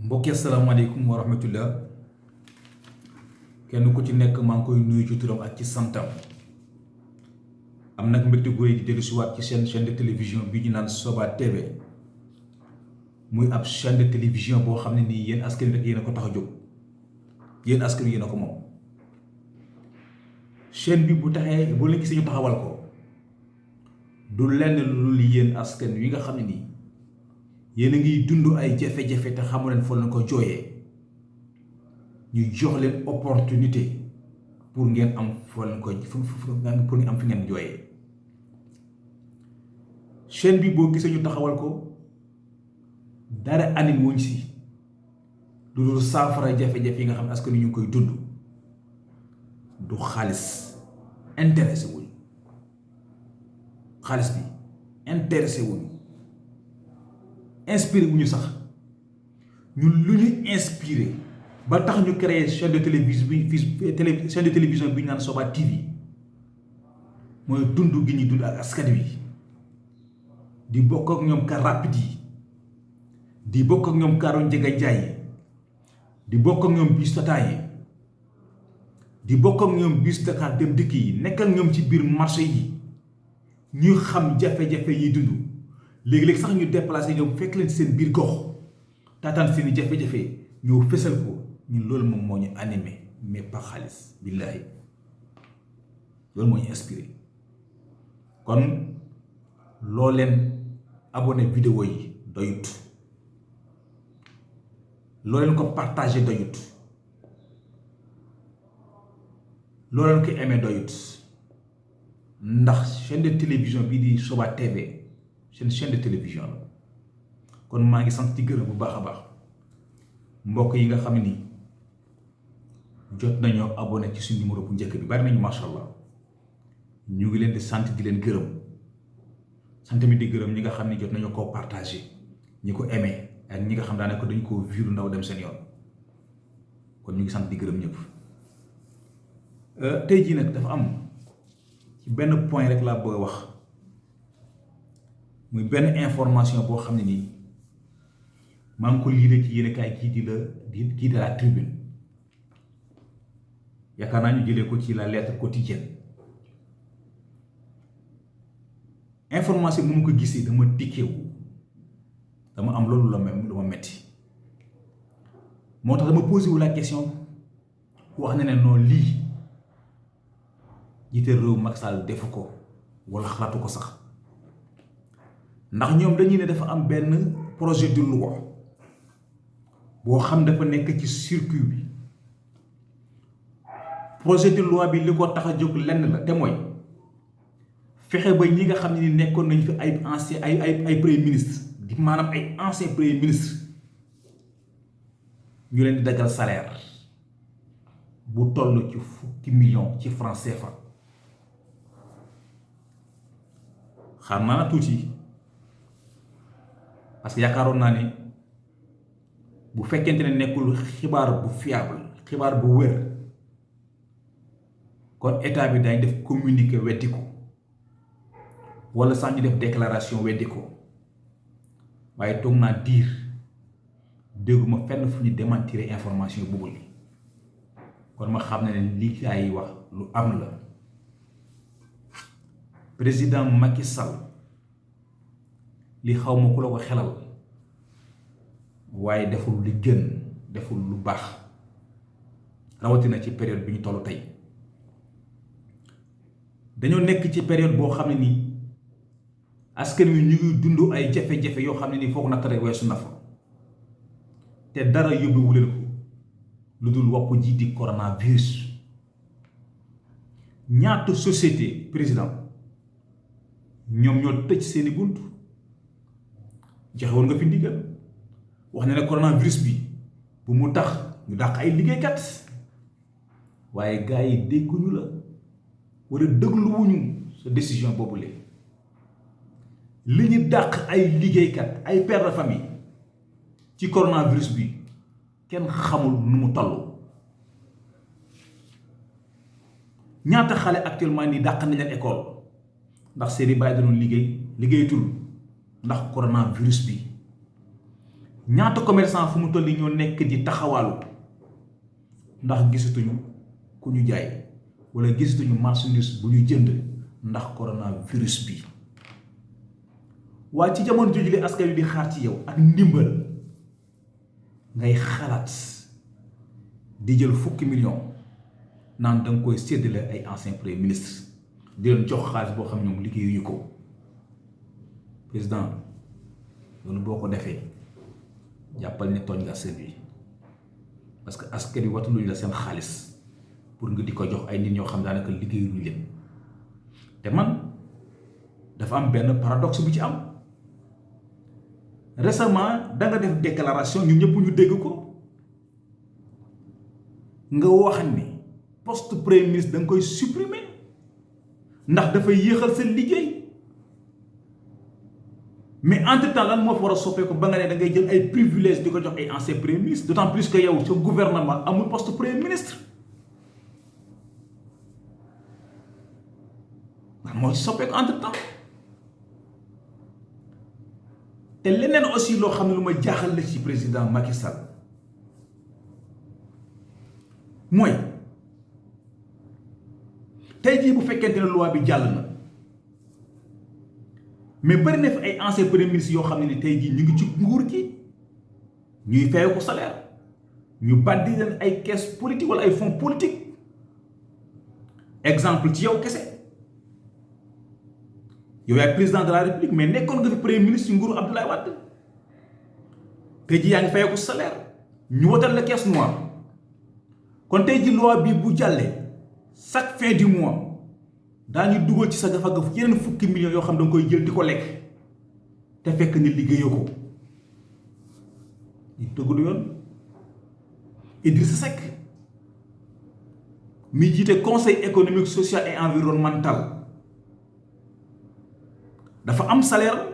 mbokki asalaamaaleykum wa rahmatullah kenn ku ci nekk maa ngi koy nuyu ci turam ak ci santam am nag mbégte gu rëy di dellu si waat ci seen chaîne de télévision bi ñu naan Soba TV muy ab chaîne de télévision boo xam ne nii yéen askan wi rek yéen a ko tax a jóg yéen askan wi yéen a ko moom chaîne bi bu taxee bu leen gisee ñu taxawal ko du lenn lu yéen askan wi nga xam ne nii yéen a ngi dund ay jafe-jafe te xamu leen foo leen ko jooyee ñu jox leen opportunité pour ngeen am foo leen ko pour ngeen am fi ngeen jooyee chaîne bi boo gisee ñu taxawal ko dara anim wuñ si lu dul saafara jafe-jafe yi nga xam ne askan wi ñu ngi koy dund du xaalis intéressé wuñ xaalis bi intéressé wuñ inspiré wu ñu sax ñun lu ñu inspiré ba tax ñu créé chaîne de télévision chaîne de télévision bi ñu naan Soba TV mooy dund gi ñuy dund ak askan wi di bokk ak ñoom car rapide yi di bokk ak ñoom kaaru njëga jaay yi di bokk ak ñoom bus Tata yi di bokk ak ñoom bus Dakar dem dëkk yi nekk ak ñoom ci biir marché yi ñu xam jafe-jafe yi dund léegi-léegi sax ñu déplacé ñoom fekk leen seen biir gox taataan seeni jafe-jafe ñëw fësal ko ñun loolu moom moo ñu animé mais pas xaalis billaahi loolu moo ñu inspiré kon loo leen abonné vidéo yi doyut loo leen ko partagé doyut loo leen ko aimé doyut ndax chaîne de télévision bii di Soba TV seen chaîne de télévision la kon maa ngi sant ci gërëm bu baax a baax mbokk yi nga xam ne nii jot nañoo abonné ci suñu numéro bu njëkk bi bari nañu macha allah ñu ngi leen di sant di leen gërëm sant mi di gërëm ñi nga xam ne jot nañoo koo partagé ñi ko aimé ak ñi nga xam daanaka dañu koo viru ndaw dem seen yoon kon ñu ngi sant di gërëm ñëpp tey jii nag dafa am ci benn point rek laa bëgg a wax muy benn information boo xam ne nii maa ngi ko liire ci yéenekaay kii de la Tribune yaakaar naa ñu jëlee ko ci la lettre quotidienne information bu ma ko gisee dama tikkeewu dama am loolu lu ma metti moo tax dama posé wu la question wax na ne noonu lii jiite réew Macky Sall defu ko wala xalaatu ko sax ndax ñoom dañuy ne dafa am benn projet de loi boo xam dafa nekk ci circuit bi projet de loi bi li ko tax a jóg lenn la te mooy fexe ba ñi nga xam ne ni nekkoon nañ fi ay ancien ay premier ministre di maanaam ay ancien premier ministre ñu leen di daggal salaire bu toll ci fukki million ci franc CFA xam naa na tuuti parce que yaakaaroon naa ne bu fekkente ne nekkul xibaar bu fiable xibaar bu wér kon état bi dañ def communiqué weddi ko wala sax ñu def déclaration weddi ko waaye toog naa diir dégguma fenn fu ñu démentir information boobu li kon ma xam ne li gaa yi wax lu am la président Macky Sall li xaw ma ku la ko xelal waaye deful li gën deful lu baax rawatina ci période bi ñu tollu tey dañoo nekk ci période boo xam ne nii askan wi ñu ngi dund ay jafe-jafe yoo xam ne nii foog na tere weesu na fa te dara yóbbuwu leen ko lu dul wopp ji di coronavirus ñaata société président ñoom ñoo tëj seeni bunt joxe woon nga fi ndigal wax ne ne coronavirus bi bu mu tax ñu dàq ay liggéeykat waaye gars yi dégguñu la wala dégluwuñu sa décision boobu léegi li ñu dàq ay liggéeykat ay père de famille ci coronavirus bi kenn xamul nu mu toll ñaata xale actuellement nii dàq nañ leen école ndax seeni baay da doon liggéeyatul ndax coronavirus bi ñaata commerçant fu mu toll nii ñoo nekk di taxawaalu ndax gisatuñu ku ñu jaay wala gisatuñu marchandise bu ñu jënd ndax coronavirus bi. waaye ci jamono jooju li askan wi di xaar ci yow ak ndimbal ngay xalaat di jël fukki million naan da nga koy séddale ay ancien premier ministre di leen jox xaalis boo xam ñoom liggéeyuñu ko. président loolu boo ko defee jàppal ne tooñ nga askan wi parce que askan wi wataluñu la seen xaalis pour nga di ko jox ay nit ñoo xam daanaka liggéeyuñu leen. te man dafa am benn paradoxe bu ci am récemment da nga def déclaration ñun ñëpp ñu dégg ko nga wax ni poste premier ministre da nga koy supprimer ndax dafay yéexal seen liggéey. mais entre temps lan moo fa war a soppeeku ba nga ne da ngay jël ay privilèges di ko jox ay ancien premier ministre d'autant plus que yow sa gouvernement amul poste premier ministre. lan moo ci soppeeku entre temps. te leneen aussi loo xam ne lu ma jaaxal la ci président Macky Sall mooy tey jii bu fekkente ne loi bi jàll na. mais bari na fi ay ancien premier ministre yoo xam ne ni tey jii ñu ngi ci nguur gi ñuy fay ko salaire ñu bàddi leen ay caisse politique wala ay fonds politique exemple ci yow kese yow yaay président de la république mais nekkoon nga fi premier ministre ci nguuru Abdoulaye Wade tey jii yaa ngi fay ko salaire ñu wotal la caisse noire kon tey jii loi bii bu jàllee chaque fin du mois. daañu dugal ci sa gafaga yeneen fukki millions yoo xam da nga koy jël di ko lekk te fekk ni liggéeyoo ko ñu tëgg lu yoon. Idrissa Seck mi jiite conseil économique social et environnemental dafa am salaire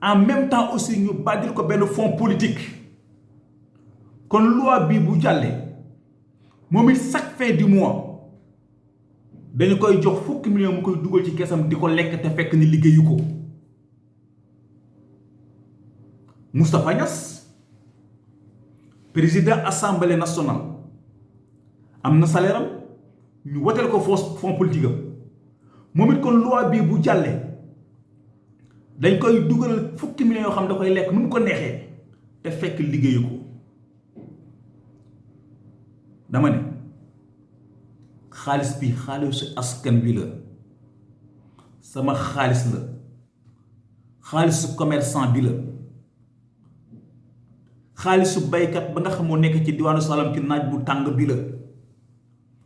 en même temps aussi ñu bàddil ko benn fonds politique kon loi bii bu jàllee moom it chaque fin du mois. dañu koy jox fukki million mu koy dugal ci keesam di ko lekk te fekk ni liggéeyu ko. Moustapha Niasse président assemblée nationale am na salaire am ñu woteel ko fonds politique am moom it kon loi bii bu jàllee dañ koy dugal fukki million yoo xam da koy lekk nu mu ko neexee te fekk liggéeyu ko. dama ne xaalis bi xaalisu askan wi la sama xaalis la xaalisu commerçant bi la xaalisu baykat ba nga xam moo nekk ci diwaanu Salam ci naaj bu tàng bi la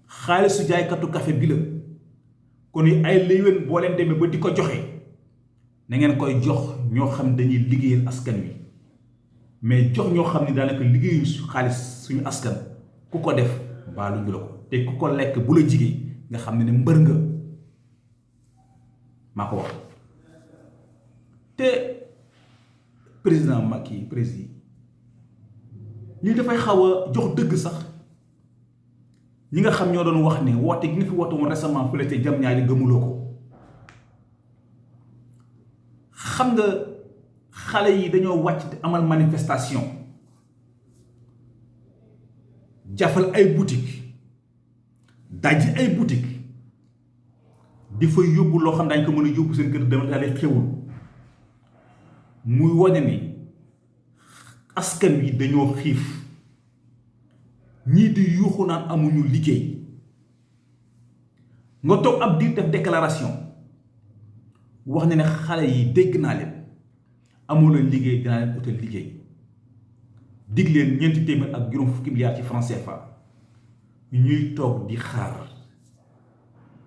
xaalisu jaaykatu café bi la kon yi ay léwén boo leen demee ba di ko joxe na ngeen koy jox ñoo xam dañuy liggéeyal askan wi mais jox ñoo xam ne daanaka liggéeyuñu xaalis suñu askan ku ko def baaluñu la ko te ku ko lekk bu la jigee nga xam ne mbër nga maa ko wax. te président Macky président lii dafay xaw a jox dëgg sax ñi nga xam ñoo doon wax ne woote gi nga fi woote woon récemment fële te jam ñaari gëmuloo ko. xam nga xale yi dañoo wàcc di amal manifestation jafal ay boutique dajji ay boutique di fa yóbbu loo xam dañ ko mën a yóbbu seen kër dama daal xewul muy wane ni askan wi dañoo xiif ñii di yuuxu naan amuñu liggéey nga toog ab diir def déclaration wax ne ne xale yi dégg naa leen amoo leen liggéey dinaa leen utal liggéey dig leen ñeenti téeméer ak juróom fukki milliards ci francs CFA ñuy toog di xaar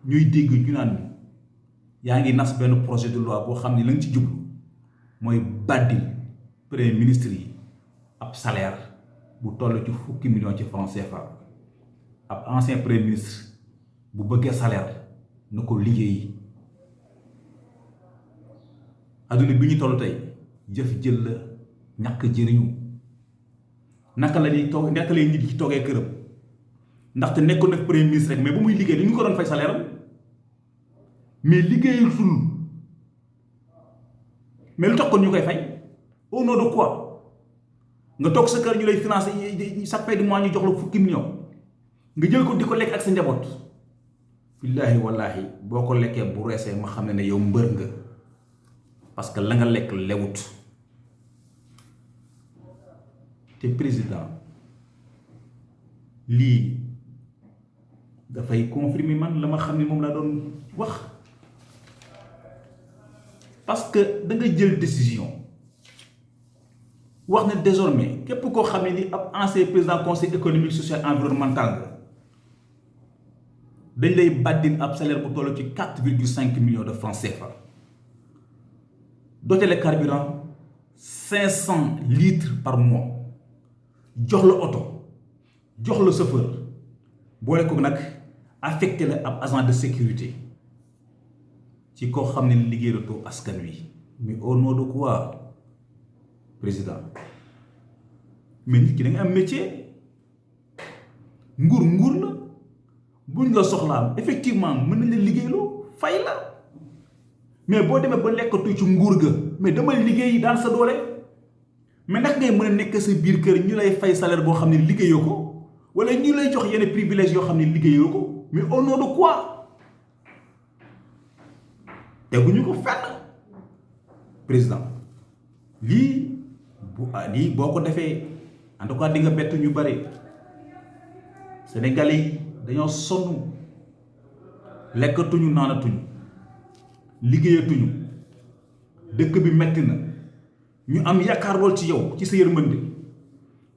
ñuy dégg ñu naan yaa ngi nas benn projet de loi boo xam ne la nga ci jublu mooy bàddil premier ministre yi ab salaire bu toll ci fukki millions ci francs CFA ab ancien premier ministre bu bëggee salaire na ko liggéeyi. adduna bi ñu toll tey jëf jël la ñàkk jëriñu naka la ñuy toog naka lay nit ki toogee këram ndaxte nekkoon na premier ministre rek mais bu muy liggéey li ñu ko doon fay salaire am mais liggéeyul sul mais lu tax kon ñu koy fay au nom de quoi nga toog sa kër ñu lay financé chaque fin du mois ñu jox la fukki millions nga jël ko di ko lekk ak sa njaboot billaahi wallaahi boo ko lekkee bu reesee ma xam ne yow mbër nga parce que la nga lekk lewut te président lii dafay confirmer man la ma xam ne moom laa doon wax parce que da nga jël décision wax ne désormais képp koo xam ne ni ab ancien président conseil économique social environnemental nga dañ lay bàddil ab salaire bu toll ci 4,5 millions de francs CFA doté le carburant 500 litres par mois jox la oto jox la chauffeur boole ko nag affecté la ab agent de sécurité ci koo xam ne liggéeyatoo askan wi mais au nom de quoi président mais nit ki da nga am métier nguur la buñ la soxlaa effectivement mën nañ la liggéeyloo fay la mais boo demee ba lekkatu ci nguur ga mais dama liggéey daan sa doole mais nag ngay mën a nekk sa biir kër ñu lay fay salaire boo xam ne liggéeyoo ko wala ñu lay jox yenn privilèges yoo xam ne liggéeyoo ko mais au nom de quoi teguñu ko fenn président lii boo ko defee en tout cas di nga bett ñu bari Sénégalais yi dañoo sonn lekkatuñu naanatuñu liggéeyatuñu dëkk bi metti na ñu am yaakaar lool ci yow ci sa yërmande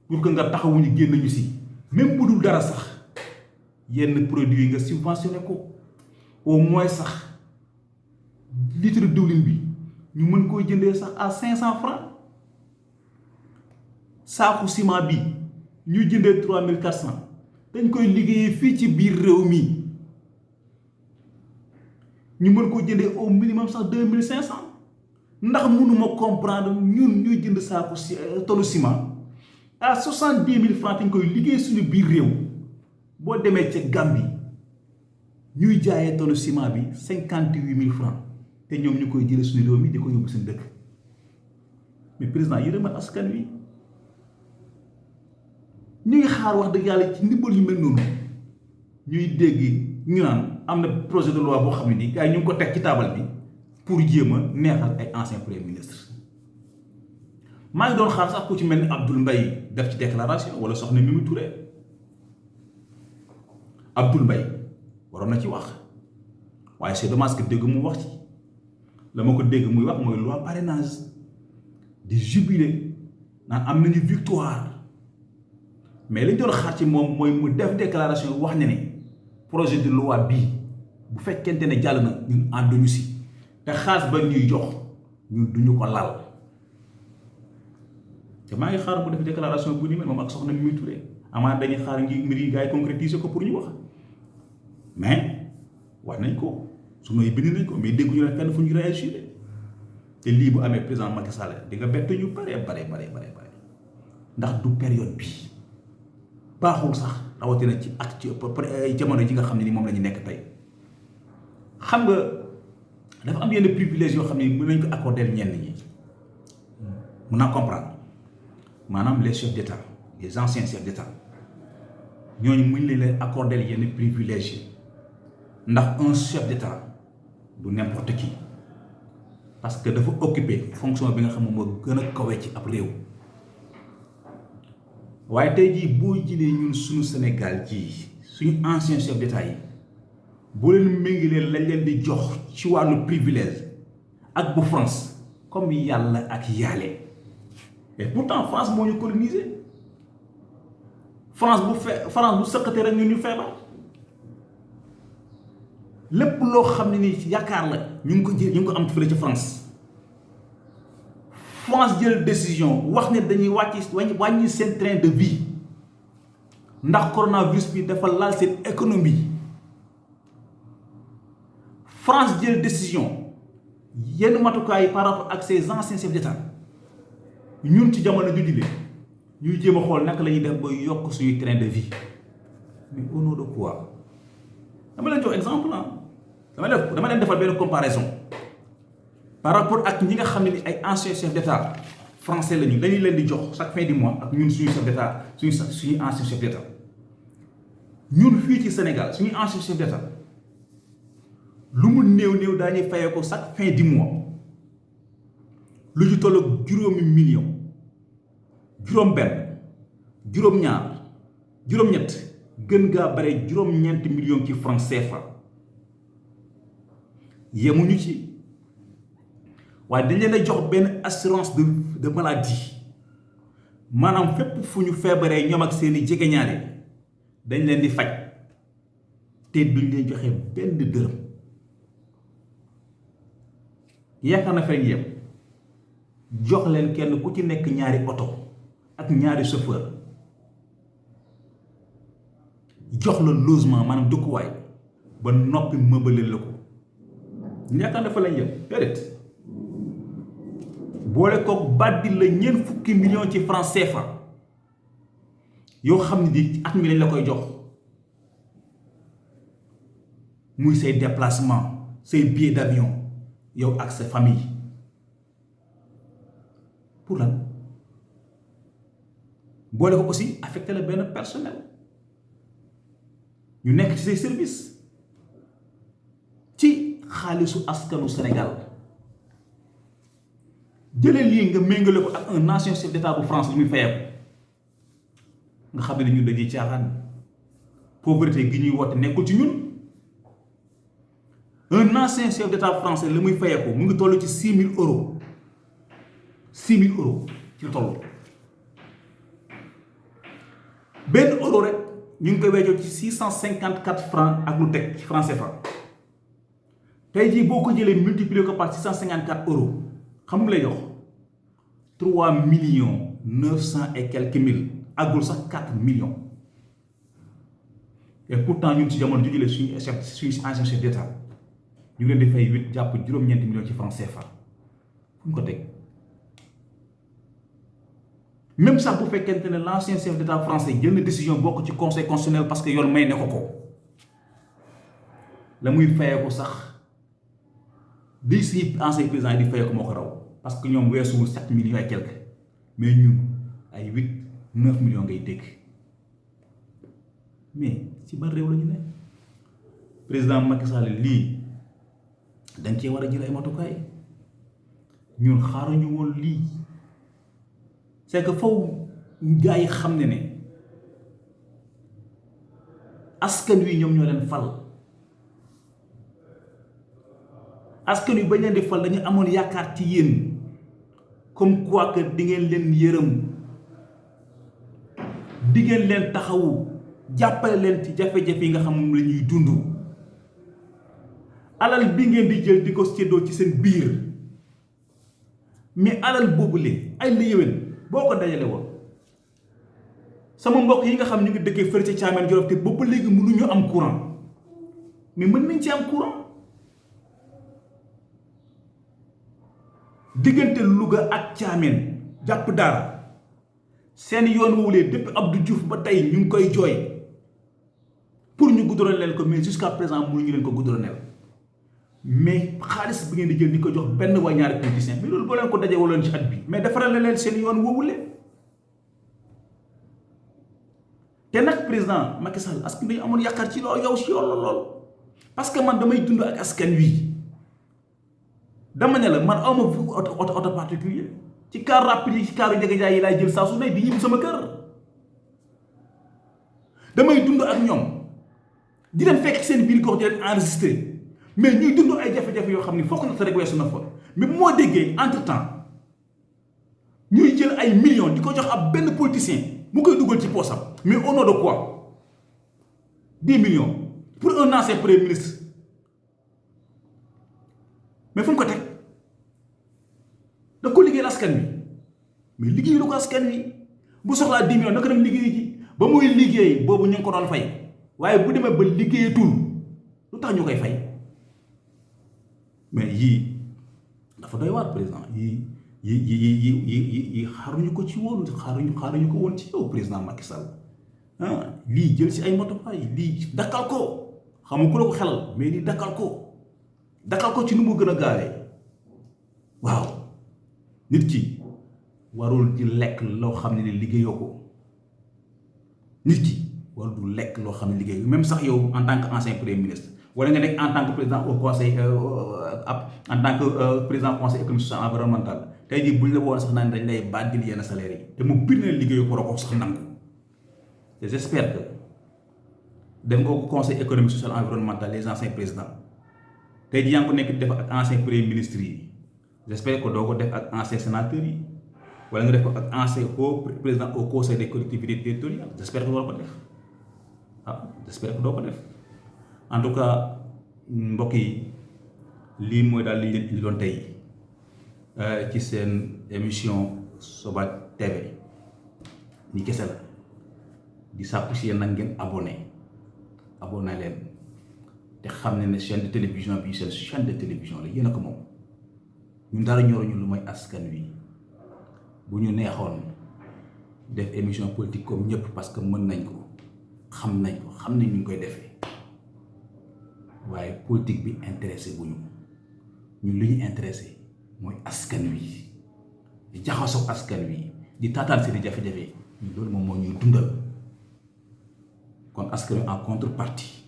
pour que nga taxawuñu génn ñu si même bu dul dara sax yenn produits yi nga subventionné ko au moins sax litre diwlin bi ñu mën koo jëndee sax à 500 francs saaku ciment bi ñu jëndee 3400 dañ koy liggéeyee fii ci biir réew mi ñu mën koo jëndee au minimum sax 2500 ndax mënuma comprendre ñun ñuy jënd saaku tonu ciment à 70 000 francs dañ koy liggéey suñu biir réew boo demee ca Gambie ñuy jaayee tonu ciment bi 58 000 francs te ñoom ñu koy jëlee suñu réew mi di ko yóbbu seen dëkk mais président yërëmal askan wi ñu ngi xaar wax dëgg yàlla ci ndimbal yu mel noonu ñuy dégg ñu naan am na projet de loi boo xam ne nii gars yi ñu ngi ko teg ci taabal bi pour jéem a neexal ay ancien premier ministre maa ngi doon xaar sax ku ci mel ni Abdoul Mbaye def ci déclaration wala soxna Mimi Touré Abdoul Mbaye waroon na ci wax waaye c'est dommage que dégg mu wax ci la ma ko dégg muy wax mooy loi parrainage di jubilé naan am nañu victoire mais li ñu doon xaar ci moom mooy mu def déclaration wax ne projet de loi bii bu fekkente ne jàll na ñun ànduñu si te xaas ba ñuy jox ñun duñu ko laal te maa ngi xaar mu def déclaration bu ni mel moom ak soxna Mimi Touré amaana dañuy xaar ngi mbir yi gars yi concrétiser ko pour ñu wax mais wax nañ ko su may bind nañ ko mais dégguñu leen fenn fu ñu réagir te lii bu amee président Macky Sall di nga bett ñu bare ndax du période bii baaxul sax rawatina ci ak ci jamono ji nga xam ne ni moom la ñu nekk tey xam nga dafa am yenn privilèges yoo xam ne mën nañ ko accorder ñenn ñi mun naa comprendre maanaam les chefs d'état les anciens chefs d'état ñooñu muñ leen accorder yenn privilèges yi ndax un chef d'état du n'importe qui parce que dafa occuper fonction bi nga xam ne moo gën a kawe ci ab réew waaye tey jii boo jëlee ñun suñu Sénégal jii suñu ancien chef d'état yi boo leen méngalee lañ leen di jox ci wàllu privilège ak bu France comme yàlla ak yàlle et pourtant France moo ñu colonisé France bu sëqatee rek ñun ñu feebar lépp loo xam ne ni yaakaar la ñu ngi ko am fële ci France jël décision wax ne dañuy wàññi seen train de vie ndax coronavirus bi dafa laal seen économie France jël décision yenn matukaay par rapport ak ses anciens chefs d'état ñun ci jamono ju jile ñuy jéem a xool naka la ñuy def ba yokk suñuy train de vie mais au nom de quoi dama leen jox exemple dama leen defal benn comparaison par rapport ak ñi nga xam ne ni ay anciens chefs d'état français lañu dañuy leen di jox chaque fin du mois ak ñun suñu chef d'état suñu ancien chef d'état ñun fii ci Sénégal suñu ancien chef d'état lu mu néew daañuy fayee ko chaque fin du mois lu ci toll ak juróomi million juróom-benn juróom-ñaar juróom-ñett gën gaa bare juróom-ñeenti million ci franc CFA yemuñu ci waaye dañ leen a jox benn assurance de maladie maanaam fépp fu ñu feebaree ñoom ak seeni jegeñaale dañ leen di faj te duñ leen joxe benn dërëm yaakaar na feeñ yem jox leen kenn ku ci nekk ñaari oto ak ñaari chauffeur jox la logement maanaam dëkkuwaay ba noppi mëbaleel la ko yaakaar na fa lañ yem déedéet boole kook bàddi la ñeent fukki million ci franc CFA yoo xam ne di at mi lañ la koy jox muy say déplacement say billet d'avion yow ak sa famille pour lan boole ko aussi affecté la benn personnel ñu nekk ci say service ci xaalisu askanu Sénégal jëlee lii nga méngale ko ak un ancien chef d'état bu France li muy fayeeku nga xam ne ñu dañuy caaxaan pauvreté gi ñuy woote nekkul ci ñun un ancien chef d'état français li muy fayeeku mu ngi toll ci 6 000 euros 6 000 euros ci toll benn euro rek ñu ngi koy weccoo ci 654 francs ak lu teg ci franc CFA tey jii boo ko jëlee multiplier ko par 654 euros xam nga lay jox 3 millions 900 et quelques mille àggul sax 4 millions et pourtant ñun ci jamono ju jëlee suñu ancien chef d'état ñu leen di fay 8 jàpp juróom-ñeenti millions ci franc CFA fu mu ko teg même sax bu fekkente ne l'ancien chef d'état français jël na décision bokk ci conseil constitutionnel parce que yoon may ne ko la muy fayee ko sax di si ancien président yi di fayee ko moo ko raw parce que ñoom weesuwul 7 millions et quelques mais ñun ay 8 9 millions ngay dégg mais ci ban réew la ñu ne président Macky Sall lii dañ cee war a jël ay matukaay ñun xaaruñu woon lii c'est que faw gaa yi xam ne askan wi ñoom ñoo leen fal askan wi bañ leen di fal dañu amoon yaakaar ci yéen comme quoi que di ngeen leen yërëm di ngeen leen taxawu jàppale leen ci jafe-jafe yi nga xam moom la ñuy dund alal bi ngeen di jël di ko séddoo ci seen biir mais alal boobule ay la yéwén boo ko dajale woon sama mbokk yi nga xam ñu ngi dëkkee fële ci Thiamène Jolof te boobu léegi mënuñu am courant mais mën nañ ci am courant diggante Louga ak Thiamène jàpp Daara seen yoon woowulee depuis Abdou Diouf ba tey ñu ngi koy jooy pour ñu goudronner leen ko mais jusqu'à présent mënuñu leen ko goudronner mais xaalis bi ngeen di jël di ko jox benn waa ñaari politicien mais loolu boo leen ko dajee wala ci at bi mais defaral leen seen yoon woowule te nag président Macky Sall askan wi amoon yaakaar ci loolu yow si lool parce que man damay dund ak askan wi dama ne la man awma auto particulier ci car rapide yi ci caru njëge jaay yi laay jël saa su ne di ñibbi sama kër damay dund ak ñoom di leen fekk seen biir gox di leen enregistré mais ñuy dund ay jafe-jafe yoo xam ni foog na rek weesu na fa mais bu moo déggee entre temps ñuy jël ay millions di ko jox ab benn politicien mu koy dugal ci poosam mais au nom de quoi 10 millions pour un ancien premier ministre mais fu mu ko teg da ko liggéeyal askan wi mais liggéey lu ko askan wi bu soxlaa 10 millions naka dem liggéey ji ba muy liggéey boobu ñu ngi ko doon fay waaye bu demee ba liggéeyatul lu tax ñu koy fay mais yii dafa doy waar président yii xaaruñu ko ci woon xaaruñu ko woon ci yow président Macky Sall lii jël si ay matuwaay lii dakkal ko xamu ku la ko xelal mais lii dakkal ko ci nu mu gën a gaawee waaw nit ki warul di lekk loo xam ne liggéeyoo ko nit ki warul du lekk loo xam ne liggéeyoo même sax yow en tant que ancien premier ministre wala nga nekk en tant que président au conseil en tant que président conseil économique social environnemental tey jii buñ la woon sax naan dañ lay bàddil yenn salaire yi te mu bir na liggéeyoo ko roko sax nangu te j'espère que def nga ko conseil économique social environnemental les anciens présidents tey jii yaa ngi ko nekk di def ak ancien premier ministre yi j'espère que doo ko def ak ancien sénateur yi wala nga def ko ak ancien président au conseil des collectivités territoriales j'espère que doo ko def j'espère que doo ko def en tout cas mbokk yi lii mooy daal li ñu leen indi doon tey ci seen émission Sobat TV ni kese la di sàkku si yéen nag ngeen abonné leen te xam ne chaîne de télévision bi seen chaîne de télévision la yéen a ko moom ñun dara ñoruñu lu mooy askan wi bu ñu neexoon def émission politique comme ñëpp parce que mën nañ ko xam nañ ñu ngi koy defee waaye politique bi intéressé bu ñu ñun li ñu intéressé mooy askan wi di jaxasoo askan wi di taataan seeni jafe-jafe loolu moom moo ñuy dundal kon askan wi en contrepartie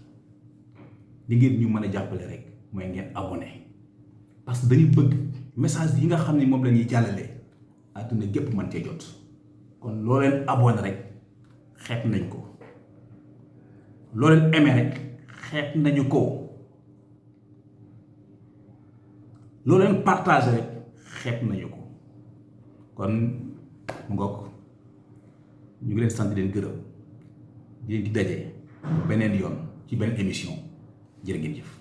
li ngeen ñu mën a jàppale rek mooy ngeen abonné parce que dañuy bëgg message yi nga xam ne moom la ñuy jàllale àdduna gépp mën cee jot kon loo leen abonné rek xeet nañ ko loo leen aimé rek xeet nañu ko loo leen partagé rek xeet nañu ko kon mu ngoog ñu ngi leen sant leen gërëm di leen di daje beneen yoon ci beneen émission jërë ngeen jëf